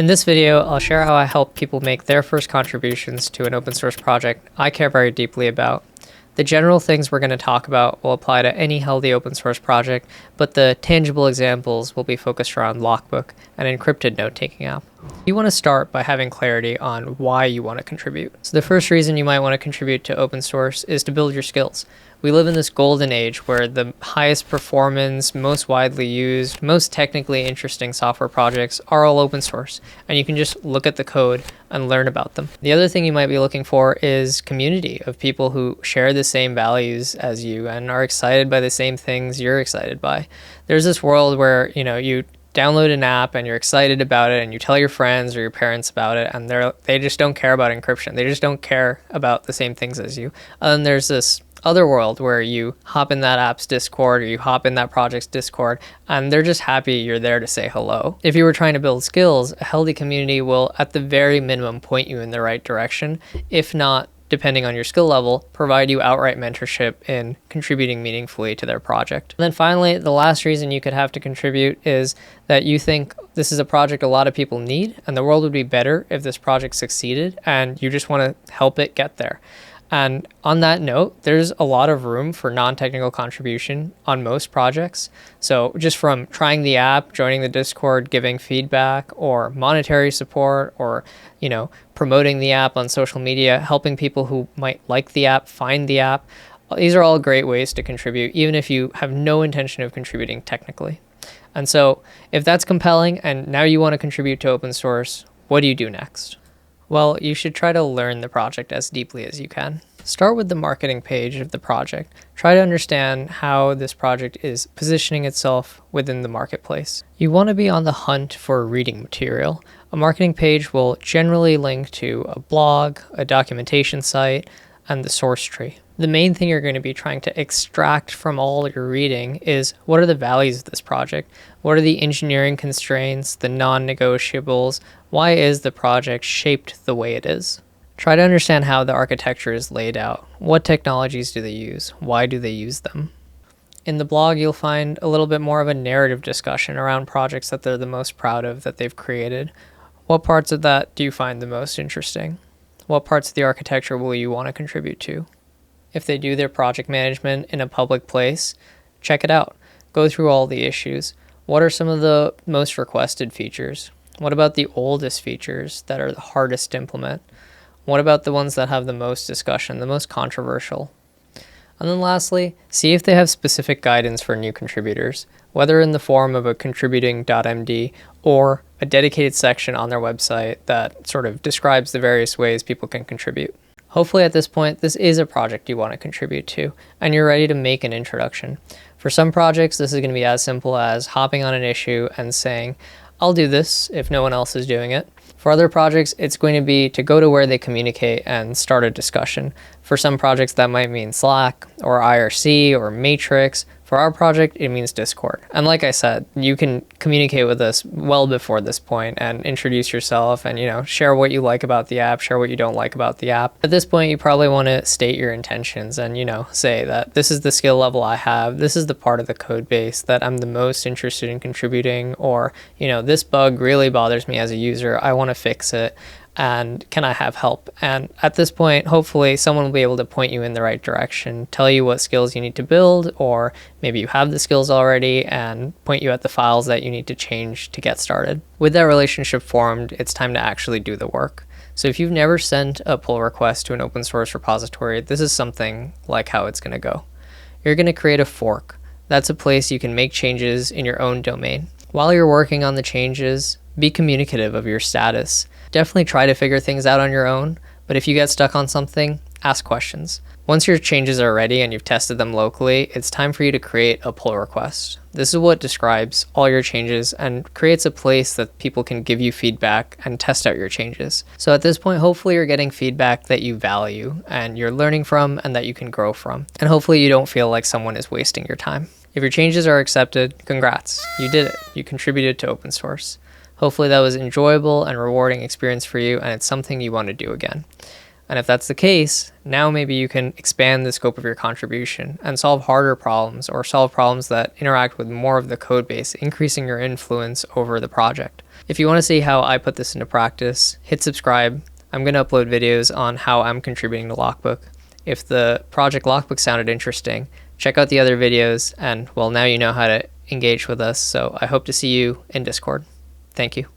In this video, I'll share how I help people make their first contributions to an open source project I care very deeply about. The general things we're going to talk about will apply to any healthy open source project, but the tangible examples will be focused around Lockbook, an encrypted note-taking app. You want to start by having clarity on why you want to contribute. So the first reason you might want to contribute to open source is to build your skills. We live in this golden age where the highest performance, most widely used, most technically interesting software projects are all open source, and you can just look at the code and learn about them. The other thing you might be looking for is community of people who share the same values as you and are excited by the same things you're excited by. There's this world where, you download an app and you're excited about it and you tell your friends or your parents about it and they just don't care about encryption. They just don't care about the same things as you. And then there's this other world where you hop in that app's Discord or you hop in that project's Discord and they're just happy you're there to say hello. If you were trying to build skills, a healthy community will at the very minimum point you in the right direction, if not, depending on your skill level, provide you outright mentorship in contributing meaningfully to their project. And then finally, the last reason you could have to contribute is that you think this is a project a lot of people need and the world would be better if this project succeeded and you just want to help it get there. And on that note, there's a lot of room for non-technical contribution on most projects. So just from trying the app, joining the Discord, giving feedback, or monetary support, or promoting the app on social media, helping people who might like the app find the app. These are all great ways to contribute, even if you have no intention of contributing technically. And so if that's compelling and now you want to contribute to open source, what do you do next? Well, you should try to learn the project as deeply as you can. Start with the marketing page of the project. Try to understand how this project is positioning itself within the marketplace. You want to be on the hunt for reading material. A marketing page will generally link to a blog, a documentation site, and the source tree. The main thing you're going to be trying to extract from all your reading is what are the values of this project? What are the engineering constraints, the non-negotiables? Why is the project shaped the way it is? Try to understand how the architecture is laid out. What technologies do they use? Why do they use them? In the blog, you'll find a little bit more of a narrative discussion around projects that they're the most proud of that they've created. What parts of that do you find the most interesting? What parts of the architecture will you want to contribute to? If they do their project management in a public place, check it out. Go through all the issues. What are some of the most requested features? What about the oldest features that are the hardest to implement? What about the ones that have the most discussion, the most controversial? And then lastly, see if they have specific guidance for new contributors, whether in the form of a contributing.md or a dedicated section on their website that sort of describes the various ways people can contribute. Hopefully at this point, this is a project you want to contribute to, and you're ready to make an introduction. For some projects, this is going to be as simple as hopping on an issue and saying, I'll do this if no one else is doing it. For other projects, it's going to be to go to where they communicate and start a discussion. For some projects, that might mean Slack or IRC or Matrix. For our project, it means Discord. And like I said, you can communicate with us well before this point and introduce yourself and, share what you like about the app, share what you don't like about the app. At this point, you probably want to state your intentions and, say that this is the skill level I have. This is the part of the code base that I'm the most interested in contributing, or, this bug really bothers me as a user. I want to fix it. And can I have help? And at this point, hopefully someone will be able to point you in the right direction, tell you what skills you need to build, or maybe you have the skills already and point you at the files that you need to change to get started. With that relationship formed, it's time to actually do the work. So if you've never sent a pull request to an open source repository, this is something like how it's going to go. You're going to create a fork. That's a place you can make changes in your own domain. While you're working on the changes, be communicative of your status. Definitely try to figure things out on your own, but if you get stuck on something, ask questions. Once your changes are ready and you've tested them locally, it's time for you to create a pull request. This is what describes all your changes and creates a place that people can give you feedback and test out your changes. So at this point, hopefully you're getting feedback that you value and you're learning from and that you can grow from. And hopefully you don't feel like someone is wasting your time. If your changes are accepted, congrats, you did it. You contributed to open source. Hopefully that was an enjoyable and rewarding experience for you and it's something you want to do again. And if that's the case, now maybe you can expand the scope of your contribution and solve harder problems or solve problems that interact with more of the code base, increasing your influence over the project. If you want to see how I put this into practice, hit subscribe. I'm going to upload videos on how I'm contributing to Lockbook. If the project Lockbook sounded interesting, check out the other videos, and well, now you know how to engage with us, so I hope to see you in Discord. Thank you.